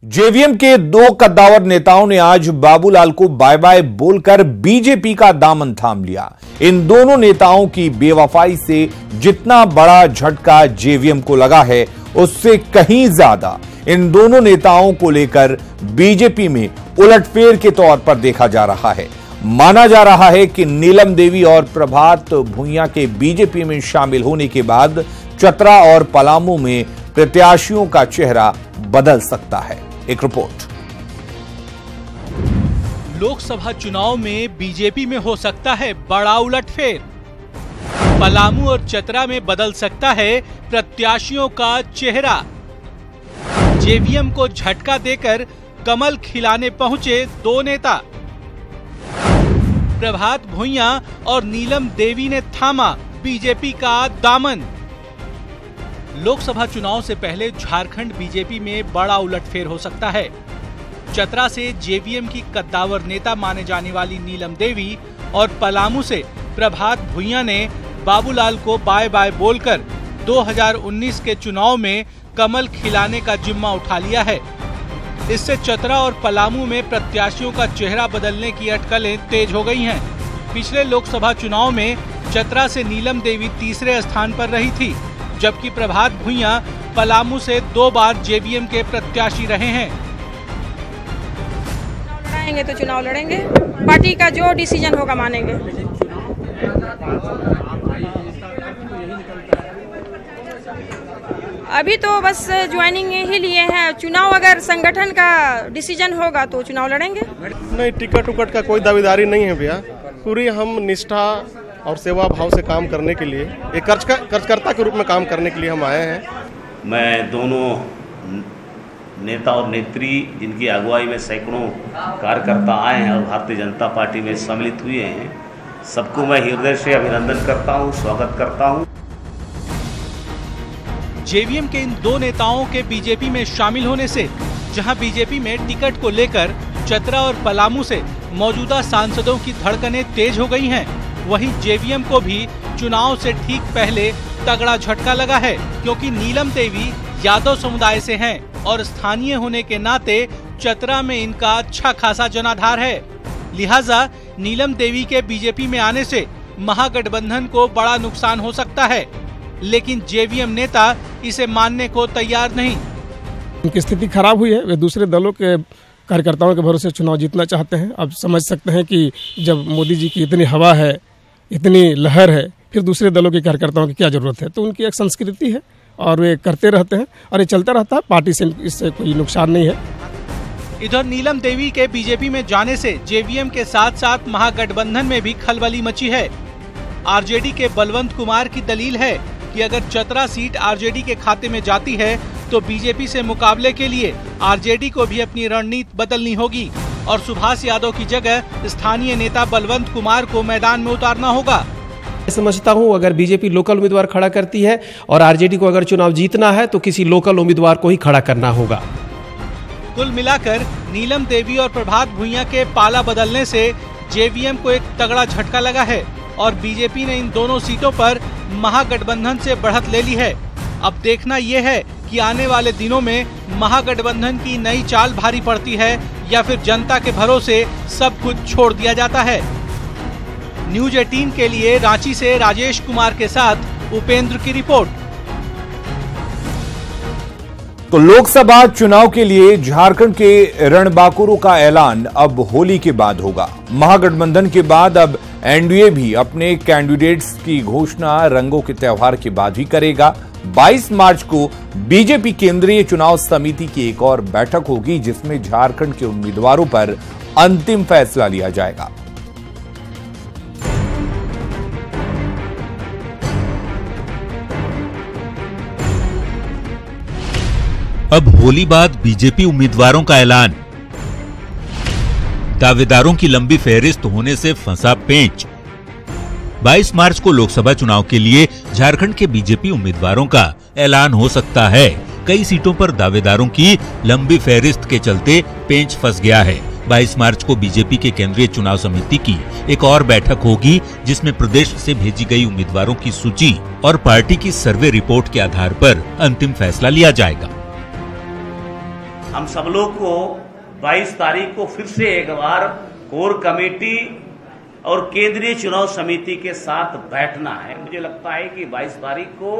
JVM के दो कद्दावर नेताओं ने आज बाबूलाल को बाय बाय बोलकर बीजेपी का दामन थाम लिया। इन दोनों नेताओं की बेवफाई से जितना बड़ा झटका जेवीएम को लगा है, उससे कहीं ज्यादा इन दोनों नेताओं को लेकर बीजेपी में उलटफेर के तौर पर देखा जा रहा है। माना जा रहा है कि नीलम देवी और प्रभात भुइयां के बीजेपी में शामिल होने के बाद चतरा और पलामू में प्रत्याशियों का चेहरा बदल सकता है। एक रिपोर्ट। लोकसभा चुनाव में बीजेपी में हो सकता है बड़ा उलटफेर। पलामू और चतरा में बदल सकता है प्रत्याशियों का चेहरा। जेवीएम को झटका देकर कमल खिलाने पहुंचे दो नेता। प्रभात भुइयां और नीलम देवी ने थामा बीजेपी का दामन। लोकसभा चुनाव से पहले झारखंड बीजेपी में बड़ा उलटफेर हो सकता है। चतरा से जेवीएम की कद्दावर नेता माने जाने वाली नीलम देवी और पलामू से प्रभात भुइयां ने बाबूलाल को बाय बाय बोलकर 2019 के चुनाव में कमल खिलाने का जिम्मा उठा लिया है। इससे चतरा और पलामू में प्रत्याशियों का चेहरा बदलने की अटकलें तेज हो गई हैं। पिछले लोकसभा चुनाव में चतरा से नीलम देवी तीसरे स्थान पर रही थी, जबकि प्रभात भुइयां पलामू से 2 बार जेवीएम के प्रत्याशी रहे हैं। लड़ाएंगे तो चुनाव लड़ेंगे, पार्टी का जो डिसीजन होगा मानेंगे। अभी तो बस ज्वाइनिंग ही लिए हैं। चुनाव अगर संगठन का डिसीजन होगा तो चुनाव लड़ेंगे। नहीं, टिकट उकट का कोई दावेदारी नहीं है भैया। पूरी हम निष्ठा और सेवा भाव से काम करने के लिए, एक कर्जकर्ता के रूप में काम करने के लिए हम आए हैं। मैं दोनों नेता और नेत्री जिनकी अगुवाई में सैकड़ों कार्यकर्ता आए हैं और भारतीय जनता पार्टी में सम्मिलित हुए हैं, सबको मैं हृदय से अभिनंदन करता हूं, स्वागत करता हूं। जेवीएम के इन दो नेताओं के बीजेपी में शामिल होने से जहां बीजेपी में टिकट को लेकर चतरा और पलामू से मौजूदा सांसदों की धड़कनें तेज हो गई हैं, वहीं जेवीएम को भी चुनाव से ठीक पहले तगड़ा झटका लगा है, क्योंकि नीलम देवी यादव समुदाय से हैं और स्थानीय होने के नाते चतरा में इनका अच्छा खासा जनाधार है। लिहाजा नीलम देवी के बीजेपी में आने से महागठबंधन को बड़ा नुकसान हो सकता है, लेकिन जेवीएम नेता इसे मानने को तैयार नहीं। उनकी स्थिति खराब हुई है, वे दूसरे दलों के कार्यकर्ताओं के भरोसे चुनाव जीतना चाहते हैं। अब समझ सकते हैं कि जब मोदी जी की इतनी हवा है, इतनी लहर है, फिर दूसरे दलों के कार्यकर्ताओं की क्या जरूरत है। तो उनकी एक संस्कृति है और वे करते रहते हैं और ये चलता रहता है। पार्टी से इससे कोई नुकसान नहीं है। इधर नीलम देवी के बीजेपी में जाने से जेवीएम के साथ साथ महागठबंधन में भी खलबली मची है। आरजेडी के बलवंत कुमार की दलील है कि अगर चतरा सीट आरजेडी के खाते में जाती है तो बीजेपी से मुकाबले के लिए आरजेडी को भी अपनी रणनीति बदलनी होगी और सुभाष यादव की जगह स्थानीय नेता बलवंत कुमार को मैदान में उतारना होगा। समझता हूं अगर बीजेपी लोकल उम्मीदवार खड़ा करती है और आरजेडी को अगर चुनाव जीतना है तो किसी लोकल उम्मीदवार को ही खड़ा करना होगा। कुल मिलाकर नीलम देवी और प्रभात भुइयां के पाला बदलने से जेवीएम को एक तगड़ा झटका लगा है और बीजेपी ने इन दोनों सीटों पर महागठबंधन से बढ़त ले ली है। अब देखना यह है कि आने वाले दिनों में महागठबंधन की नई चाल भारी पड़ती है या फिर जनता के भरोसे सब कुछ छोड़ दिया जाता है। न्यूज 18 के लिए रांची से राजेश कुमार के साथ उपेंद्र की रिपोर्ट। तो लोकसभा चुनाव के लिए झारखंड के रणबांकुरों का ऐलान अब होली के बाद होगा। महागठबंधन के बाद अब एनडीए भी अपने कैंडिडेट्स की घोषणा रंगों के त्योहार के बाद ही करेगा। 22 मार्च को बीजेपी केंद्रीय चुनाव समिति की एक और बैठक होगी, जिसमें झारखंड के उम्मीदवारों पर अंतिम फैसला लिया जाएगा। अब होली बाद बीजेपी उम्मीदवारों का ऐलान। दावेदारों की लंबी फहरिस्त होने से फंसा पेंच। 22 मार्च को लोकसभा चुनाव के लिए झारखंड के बीजेपी उम्मीदवारों का ऐलान हो सकता है। कई सीटों पर दावेदारों की लंबी फहरिस्त के चलते पेंच फंस गया है। 22 मार्च को बीजेपी के केंद्रीय चुनाव समिति की एक और बैठक होगी, जिसमें प्रदेश से भेजी गई उम्मीदवारों की सूची और पार्टी की सर्वे रिपोर्ट के आधार पर अंतिम फैसला लिया जाएगा। हम सब लोग को 22 तारीख को फिर से एक बार कोर कमेटी और केंद्रीय चुनाव समिति के साथ बैठना है। मुझे लगता है कि 22 तारीख को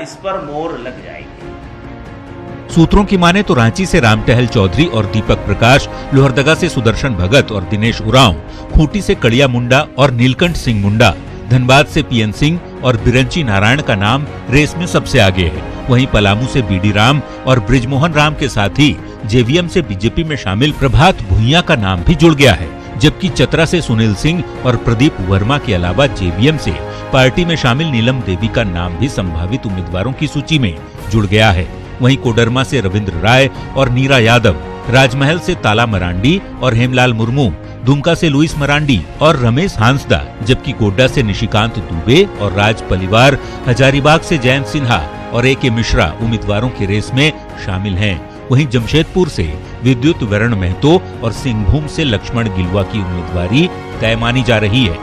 इस पर मोहर लग जाएगी। सूत्रों की माने तो रांची से राम टहल चौधरी और दीपक प्रकाश, लोहरदगा से सुदर्शन भगत और दिनेश उरांव, खूंटी से कड़िया मुंडा और नीलकंठ सिंह मुंडा, धनबाद से पीएन सिंह और बिरंची नारायण का नाम रेस में सबसे आगे है। वहीं पलामू से बीडी राम और बृजमोहन राम के साथ ही जेवीएम से बीजेपी में शामिल प्रभात भुइयां का नाम भी जुड़ गया है। जबकि चतरा से सुनील सिंह और प्रदीप वर्मा के अलावा जेवीएम से पार्टी में शामिल नीलम देवी का नाम भी संभावित उम्मीदवारों की सूची में जुड़ गया है। वहीं कोडरमा से रविंद्र राय और नीरा यादव, राजमहल से ताला मरांडी और हेमलाल मुर्मू, दुमका से लुइस मरांडी और रमेश हांसदा, जबकि गोड्डा से निशिकांत दुबे और राज पलिवार, हजारीबाग से जयंत सिन्हा और ए.के. मिश्रा उम्मीदवारों की रेस में शामिल हैं। वहीं जमशेदपुर से विद्युत वरण महतो और सिंहभूम से लक्ष्मण गिलुआ की उम्मीदवारी तय मानी जा रही है।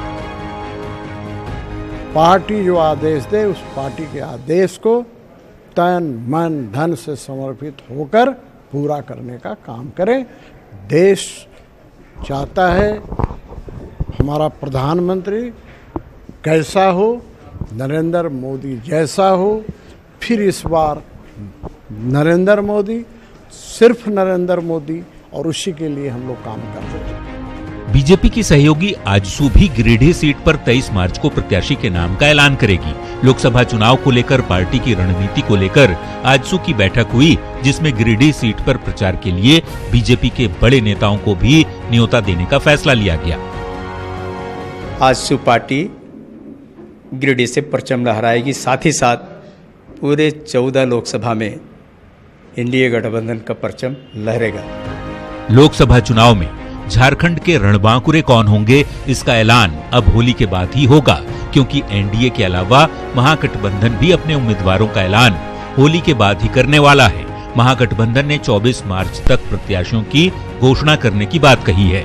पार्टी जो आदेश दे उस पार्टी के आदेश को तन मन धन से समर्पित होकर पूरा करने का काम करें। देश चाहता है हमारा प्रधानमंत्री कैसा हो, नरेंद्र मोदी जैसा हो। फिर इस बार नरेंद्र मोदी, सिर्फ नरेंद्र मोदी, और उसी के लिए हम लोग काम कर रहे हैं। बीजेपी की सहयोगी आजसू भी गिरिडीह सीट पर 23 मार्च को प्रत्याशी के नाम का ऐलान करेगी। लोकसभा चुनाव को लेकर पार्टी की रणनीति को लेकर आजसू की बैठक हुई, जिसमें गिरिडीह सीट पर प्रचार के लिए बीजेपी के बड़े नेताओं को भी न्योता देने का फैसला लिया गया। आजसू पार्टी गिरिडीह से परचम लहराएगी, साथ ही साथ पूरे 14 लोकसभा में एनडीए गठबंधन का परचम लहरेगा। लोकसभा चुनाव में झारखंड के रणबांकुरे कौन होंगे, इसका ऐलान अब होली के बाद ही होगा, क्योंकि एनडीए के अलावा महागठबंधन भी अपने उम्मीदवारों का ऐलान होली के बाद ही करने वाला है। महागठबंधन ने 24 मार्च तक प्रत्याशियों की घोषणा करने की बात कही है।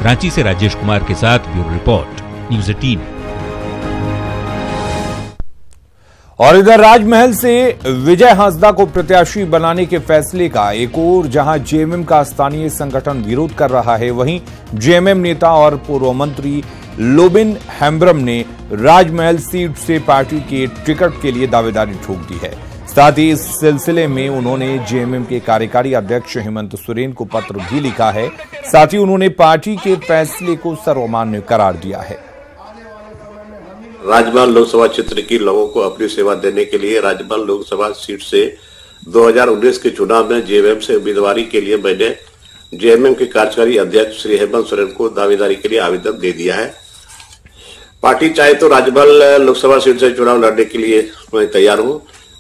रांची से राजेश कुमार के साथ ब्यूरो रिपोर्ट, न्यूज़ 18। और इधर राजमहल से विजय हांसदा को प्रत्याशी बनाने के फैसले का एक ओर जहां जेएमएम का स्थानीय संगठन विरोध कर रहा है, वहीं जेएमएम नेता और पूर्व मंत्री लोबिन हेम्ब्रम ने राजमहल सीट से पार्टी के टिकट के लिए दावेदारी ठोक दी है। साथ ही इस सिलसिले में उन्होंने जेएमएम के कार्यकारी अध्यक्ष हेमंत सोरेन को पत्र भी लिखा है। साथ ही उन्होंने पार्टी के फैसले को सर्वमान्य करार दिया है। राजमहल लोकसभा क्षेत्र के लोगों को अपनी सेवा देने के लिए राजमहल लोकसभा सीट से 2019 के चुनाव में जेएमएम से उम्मीदवारी के लिए मैंने जेएमएम के कार्यकारी अध्यक्ष श्री हेमंत सोरेन को दावेदारी के लिए आवेदन दे दिया है। पार्टी चाहे तो राजमहल लोकसभा सीट से चुनाव लड़ने के लिए मैं तैयार हूं।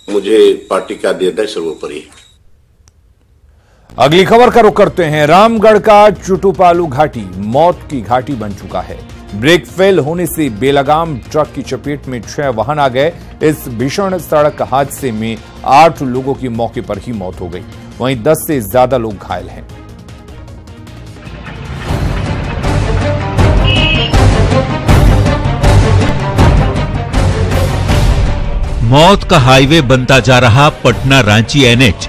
मुझे पार्टी का निर्णय सर्वोपरि है। अगली खबर का रुख करते हैं। रामगढ़ का चुटुपालू घाटी मौत की घाटी बन चुका है। ब्रेक फेल होने से बेलगाम ट्रक की चपेट में 6 वाहन आ गए। इस भीषण सड़क हादसे में 8 लोगों की मौके पर ही मौत हो गई, वहीं 10 से ज्यादा लोग घायल हैं। मौत का हाईवे बनता जा रहा पटना रांची एनएच।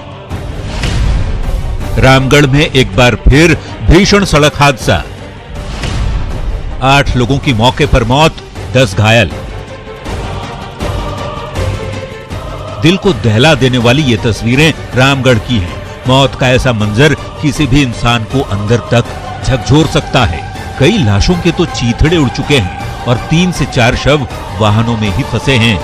रामगढ़ में एक बार फिर भीषण सड़क हादसा, 8 लोगों की मौके पर मौत, 10 घायल। दिल को दहला देने वाली ये तस्वीरें रामगढ़ की हैं। मौत का ऐसा मंजर किसी भी इंसान को अंदर तक झकझोर सकता है। कई लाशों के तो चीथड़े उड़ चुके हैं और 3 से 4 शव वाहनों में ही फंसे हैं।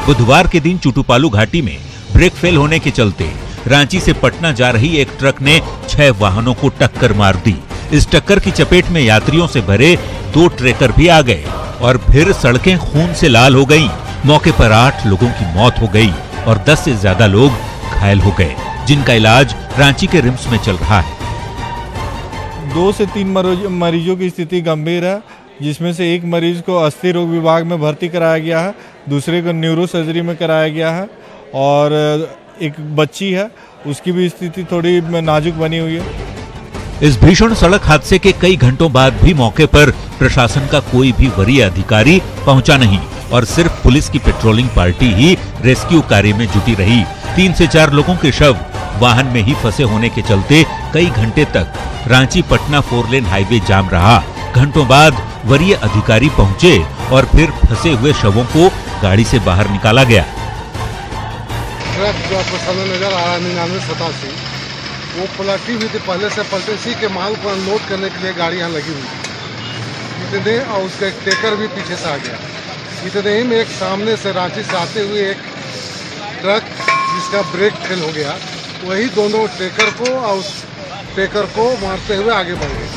बुधवार के दिन चुटुपालू घाटी में ब्रेक फेल होने के चलते रांची से पटना जा रही एक ट्रक ने 6 वाहनों को टक्कर मार दी। इस टक्कर की चपेट में यात्रियों से भरे 2 ट्रैकर भी आ गए और फिर सड़कें खून से लाल हो गईं। मौके पर 8 लोगों की मौत हो गई और 10 से ज्यादा लोग घायल हो गए, जिनका इलाज रांची के रिम्स में चल रहा है। 2 से 3 मरीजों की स्थिति गंभीर है, जिसमें से एक मरीज को अस्थि रोग विभाग में भर्ती कराया गया है, दूसरे को न्यूरो सर्जरी में कराया गया है और एक बच्ची है, उसकी भी स्थिति थोड़ी नाजुक बनी हुई है। इस भीषण सड़क हादसे के कई घंटों बाद भी मौके पर प्रशासन का कोई भी वरीय अधिकारी पहुंचा नहीं। और सिर्फ पुलिस की पेट्रोलिंग पार्टी ही रेस्क्यू कार्य में जुटी रही। 3 से 4 लोगों के शव वाहन में ही फंसे होने के चलते कई घंटे तक रांची पटना 4 लेन हाईवे जाम रहा। घंटों बाद वरीय अधिकारी पहुंचे और फिर फंसे हुए शवों को गाड़ी से बाहर निकाला गया। ट्रक जो आपको सामने नजर आ रहा है 9987, वो पलटी हुई थी पहले से। पलटेसी के माल को अनलोड करने के लिए गाड़ी यहाँ लगी हुई थी इतने, और उसका एक टेकर भी पीछे से आ गया। इतने ही में एक सामने से रांची से आते हुए एक ट्रक जिसका ब्रेक फेल हो गया, वही दोनों टेकर को और उस टेकर को मारते हुए आगे बढ़ गए।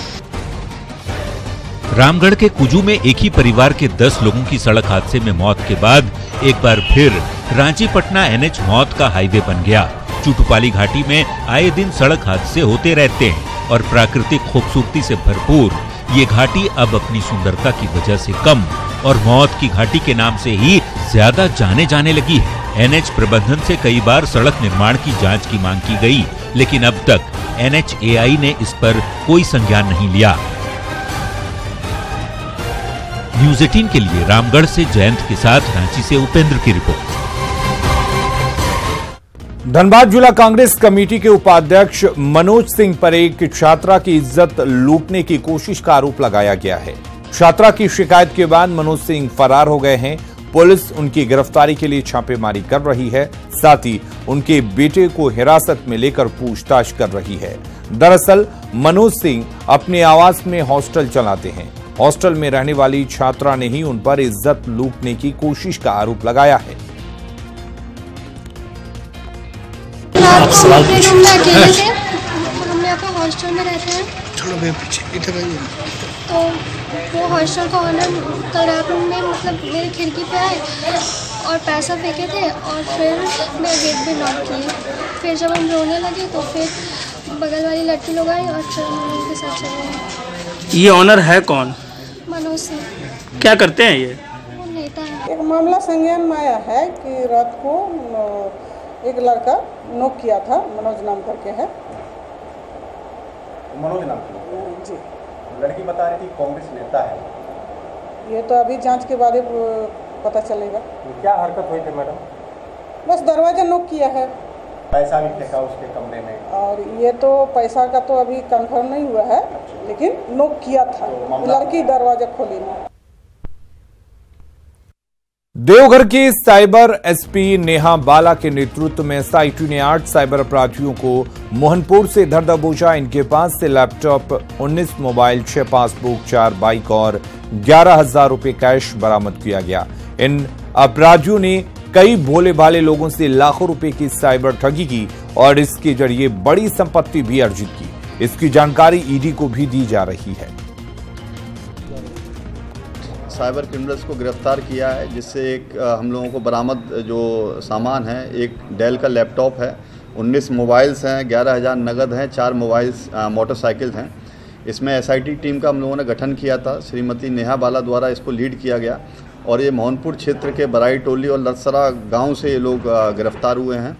रामगढ़ के कुजू में एक ही परिवार के 10 लोगों की सड़क हादसे में मौत के बाद एक बार फिर रांची पटना NH मौत का हाईवे बन गया। चुटुपाली घाटी में आए दिन सड़क हादसे होते रहते हैं और प्राकृतिक खूबसूरती से भरपूर ये घाटी अब अपनी सुंदरता की वजह से कम और मौत की घाटी के नाम से ही ज्यादा जाने जाने लगी है। NH प्रबंधन से कई बार सड़क निर्माण की जांच की मांग की गई, लेकिन अब तक NHAI ने इस पर कोई संज्ञान नहीं लिया। न्यूज़ 18 के लिए रामगढ़ से जयंत के साथ रांची से उपेंद्र की रिपोर्ट। धनबाद जिला कांग्रेस कमेटी के उपाध्यक्ष मनोज सिंह पर एक छात्रा की इज्जत लूटने की कोशिश का आरोप लगाया गया है। छात्रा की शिकायत के बाद मनोज सिंह फरार हो गए हैं। पुलिस उनकी गिरफ्तारी के लिए छापेमारी कर रही है, साथ ही उनके बेटे को हिरासत में लेकर पूछताछ कर रही है। दरअसल मनोज सिंह अपने आवास में हॉस्टल चलाते हैं। हॉस्टल में रहने वाली छात्रा ने ही उन पर इज्जत लूटने की कोशिश का आरोप लगाया है। रात को अपने रूम में अकेले थे, हम यहाँ पे हॉस्टल में रहते हैं। तो वो हॉस्टल का ओनर कल रात में मतलब मेरे खिड़की पे आए और पैसा फेंके थे और फिर मेरा गेट भी लॉक किए। फिर जब हम रोने लगे तो फिर बगल वाली लड़की लोग आई और फिर हम उनके साथ चले गए। ये ओनर है कौन? मनोज सिंह। क्या करते हैं ये? वो नेता है। एक मामला संज्ञान में आया है कि रात को एक लड़का नोक किया था, मनोज नाम करके है। मनोज नाम जी। लड़की बता रही थी कांग्रेस नेता है। ये तो अभी जांच के बाद ही पता चलेगा। क्या हरकत हुई थी मैडम? बस दरवाजा नोक किया है। पैसा भी फेंका उसके कमरे में। और ये तो पैसा का तो अभी कंफर्म नहीं हुआ है, लेकिन नोक किया था। लड़की दरवाजा खोली नहीं। देवघर के साइबर एसपी नेहा बाला के नेतृत्व में SIT ने 8 साइबर अपराधियों को मोहनपुर से धर दबोचा। इनके पास से लैपटॉप, 19 मोबाइल, 6 पासबुक, 4 बाइक और 11,000 रुपए कैश बरामद किया गया। इन अपराधियों ने कई भोले भाले लोगों से लाखों रुपए की साइबर ठगी की और इसके जरिए बड़ी संपत्ति भी अर्जित की। इसकी जानकारी ईडी को भी दी जा रही है। साइबर क्रिमिनल्स को गिरफ्तार किया है, जिससे एक हम लोगों को बरामद जो सामान है, एक डेल का लैपटॉप है, 19 मोबाइल्स हैं, 11,000 नगद हैं, 4 मोबाइल्स मोटरसाइकिल हैं। इसमें SIT टीम का हम लोगों ने गठन किया था। श्रीमती नेहा बाला द्वारा इसको लीड किया गया और ये मोहनपुर क्षेत्र के बराई टोली और लरसरा गांव से ये लोग गिरफ्तार हुए हैं।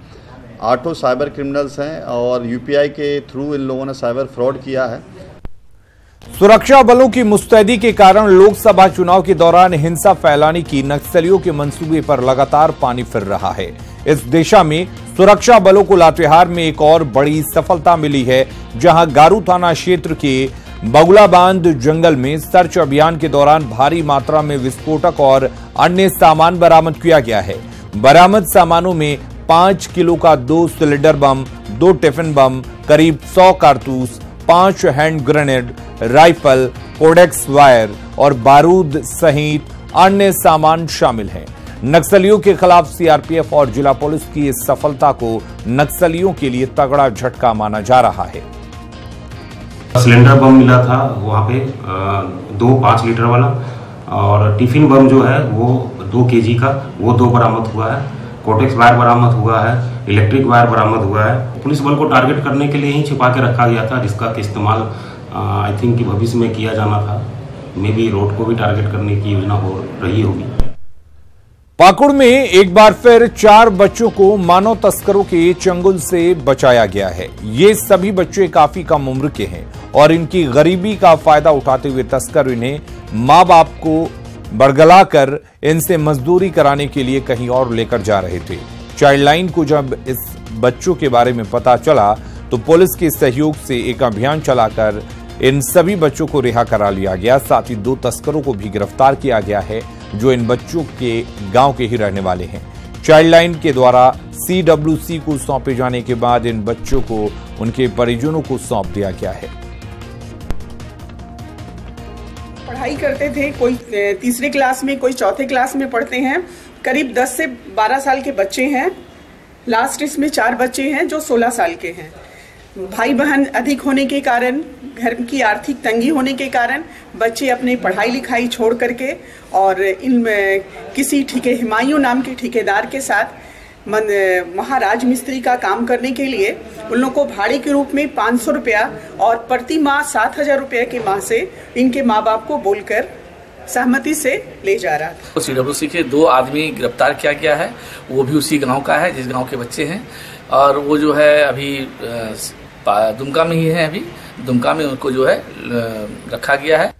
8 साइबर क्रिमिनल्स हैं और UPI के थ्रू इन लोगों ने साइबर फ्रॉड किया है। सुरक्षा बलों की मुस्तैदी के कारण लोकसभा चुनाव के दौरान हिंसा फैलाने की नक्सलियों के मंसूबे पर लगातार पानी फिर रहा है। इस दिशा में सुरक्षा बलों को लातेहार में एक और बड़ी सफलता मिली है, जहां गारू थाना क्षेत्र के बगुलाबांध जंगल में सर्च अभियान के दौरान भारी मात्रा में विस्फोटक और अन्य सामान बरामद किया गया है। बरामद सामानों में 5 किलो का 2 सिलेंडर बम, 2 टिफिन बम, करीब 100 कारतूस, 5 hand grenade, rifle, Cordtex wire और बारूद सहित अन्य सामान शामिल हैं। नक्सलियों के खिलाफ CRPF और जिला पुलिस की इस सफलता को नक्सलियों के लिए तगड़ा झटका माना जा रहा है। सिलेंडर बम मिला था वहाँ पे 2 5 लीटर वाला, और टिफिन बम जो है वो 2 kg का, वो 2 बरामद हुआ है। कोटेक्स वायर बरामद हुआ है, इलेक्ट्रिक वायर बरामद हुआ है। पुलिस बल को टारगेट करने के लिए ही छिपा के रखा गया था, जिसका इस्तेमाल आई थिंक कि भविष्य में किया जाना था। मे बी रोड को भी टारगेट करने की योजना हो रही होगी। पाकुड़ में एक बार फिर 4 बच्चों को मानव तस्करों के चंगुल से बचाया गया है। ये सभी बच्चे काफी कम उम्र के हैं और इनकी गरीबी का फायदा उठाते हुए तस्कर इन्हें मां बाप को बरगलाकर इनसे मजदूरी कराने के लिए कहीं और लेकर जा रहे थे। चाइल्ड लाइन को जब इस बच्चों के बारे में पता चला तो पुलिस के सहयोग से एक अभियान चलाकर इन सभी बच्चों को रिहा करा लिया गया। साथ ही 2 तस्करों को भी गिरफ्तार किया गया है जो इन बच्चों के गांव के ही रहने वाले हैं। चाइल्ड लाइन के द्वारा CWC को सौंपे जाने के बाद इन बच्चों को उनके परिजनों को सौंप दिया गया है। पढ़ाई करते थे, कोई 3री क्लास में, कोई 4थे क्लास में पढ़ते हैं। करीब 10 से 12 साल के बच्चे हैं। लास्ट इसमें 4 बच्चे हैं जो 16 साल के हैं। भाई बहन अधिक होने के कारण, घर की आर्थिक तंगी होने के कारण बच्चे अपनी पढ़ाई लिखाई छोड़ करके और इन किसी हुमायूं नाम के ठेकेदार के साथ वहाँ राजमिस्त्री का काम करने के लिए उन लोगों को भाड़े के रूप में 500 रुपया और प्रति माह 7,000 रुपये के माह से इनके माँ बाप को बोलकर सहमति से ले जा रहा था। CWC के 2 आदमी गिरफ्तार किया गया है, वो भी उसी गांव का है जिस गांव के बच्चे हैं, और वो जो है अभी दुमका में ही है। अभी दुमका में उनको जो है रखा गया है।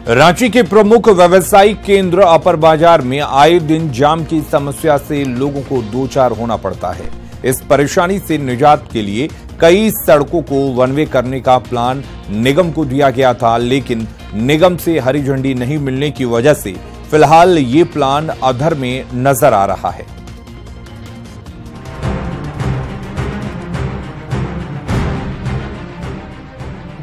रांची के प्रमुख व्यावसायिक केंद्र अपर बाजार में आए दिन जाम की समस्या से लोगों को 2-4 होना पड़ता है। इस परेशानी से निजात के लिए कई सड़कों को वन वे करने का प्लान निगम को दिया गया था, लेकिन निगम से हरी झंडी नहीं मिलने की वजह से फिलहाल ये प्लान अधर में नजर आ रहा है।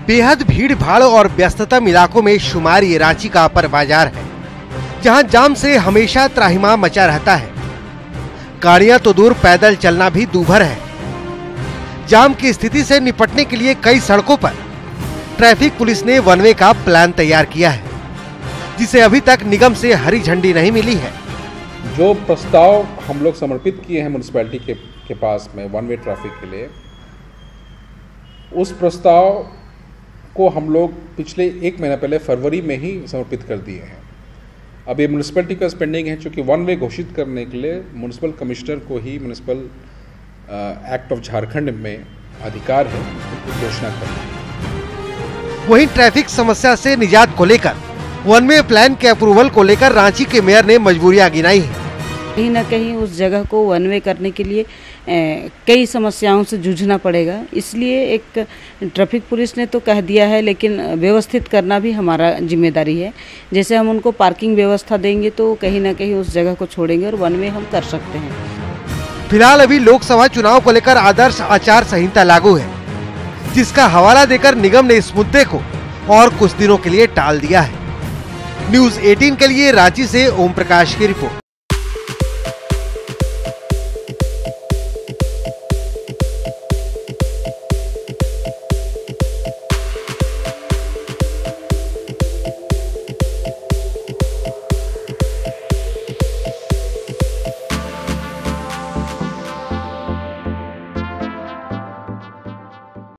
बेहद भीड़ भाड़ और व्यस्ततम इलाकों में शुमार ये रांची का अपर बाजार है, जहां जाम से हमेशा त्राहिमाम मचा रहता है। गाड़ियां तो दूर, पैदल चलना भी दूभर है। जाम की स्थिति से निपटने के लिए कई सड़कों पर ट्रैफिक पुलिस ने वन वे का प्लान तैयार किया है, जिसे अभी तक निगम से हरी झंडी नहीं मिली है। जो प्रस्ताव हम लोग समर्पित किए हैं म्युनिसिपैलिटी के पास में वन वे ट्रैफिक के लिए, उस प्रस्ताव को हम लोग पिछले 1 महीना पहले फरवरी में ही समर्पित कर दिए हैं। अब ये म्युनिसिपैलिटी का पेंडिंग है, चूँकि वन वे घोषित करने के लिए म्युनिसिपल कमिश्नर को ही म्युनिसिपल एक्ट ऑफ झारखंड में अधिकार है घोषणा करने। वहीं ट्रैफिक समस्या से निजात को लेकर वन वे प्लान के अप्रूवल को लेकर रांची के मेयर ने मजबूरियां गिनाई है। कहीं न कहीं उस जगह को वन वे करने के लिए कई समस्याओं से जूझना पड़ेगा, इसलिए एक ट्रैफिक पुलिस ने तो कह दिया है, लेकिन व्यवस्थित करना भी हमारा जिम्मेदारी है। जैसे हम उनको पार्किंग व्यवस्था देंगे तो कहीं न कहीं उस जगह को छोड़ेंगे और वन वे हम कर सकते हैं। फिलहाल अभी लोकसभा चुनाव को लेकर आदर्श आचार संहिता लागू है, जिसका हवाला देकर निगम ने इस मुद्दे को और कुछ दिनों के लिए टाल दिया है। न्यूज़ 18 के लिए रांची से ओम प्रकाश की रिपोर्ट।